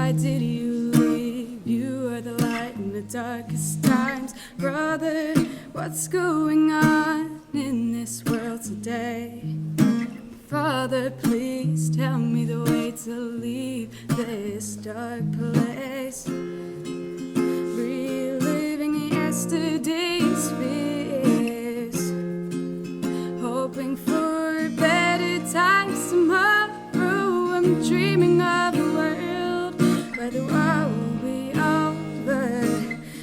why did you leave? You are the light in the darkest times. Brother, what's going on in this world today? Father, please tell me the way to leave this dark place. Reliving yesterday's fears, hoping for better times tomorrow. I'm dreaming of a world where the war will be over.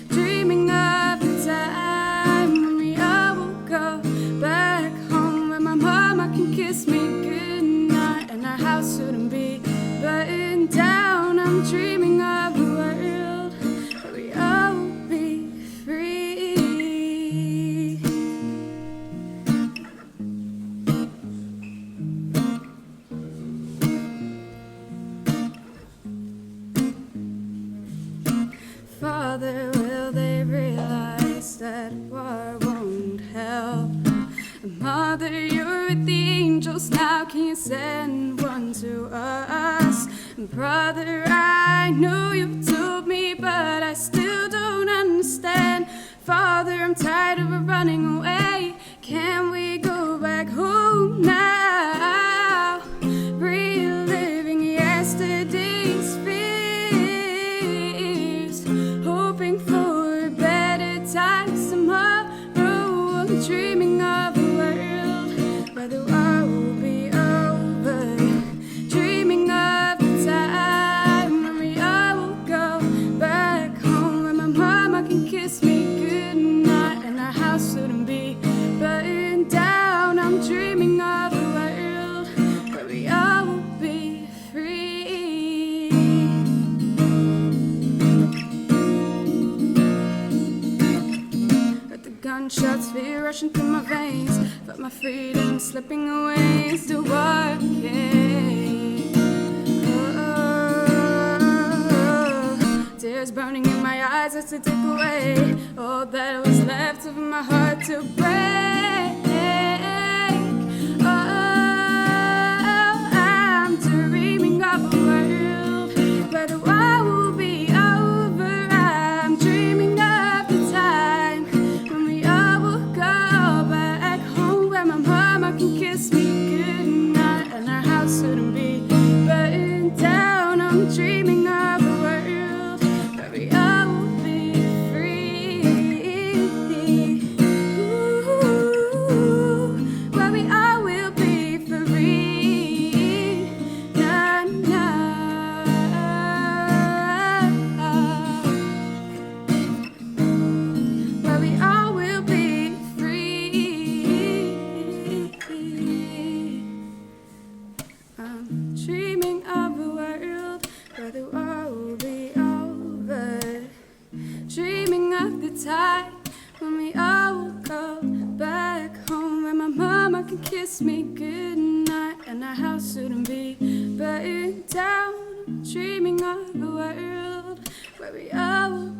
Dreaming of the time when we all will go back home, where my mama can kiss me goodnight and our house shouldn't be burned down. I'm dreaming of a world where we all will be free. Father, will they realize that war won't help? Mother, you're with the angels now, can you send one to us? Brother, I know you've told me, but I still don't understand. Father, I'm tired of running away. Can we go back home now? Reliving yesterday's fears, hoping for better times tomorrow. I'm dreaming of a world where the war will be over. Dreaming of the time when we all will go back home, where my mama can kiss me goodnight and our house shouldn't be burned down. I'm dreaming of a world where we all will be free. But the gunshots feel rushing through my veins, but my freedom slipping away. Still walking. Tears burning in my eyes as to take away all that was left of my heart to break. I'm dreaming of a world where the war will be over. I'm dreaming of the time when we all will go back home, where my mama can kiss me goodnight and our house shouldn't be burned down. I'm dreaming of a world where we all will be free. Ooh, where we all will be free. Na, na. Where we all will be free. I'm dreaming of a world where the war will be over. Dreaming of the time when we all will go back home, where my mama can kiss me goodnight and our house shouldn't be burned down. I'm dreaming of a world where we all will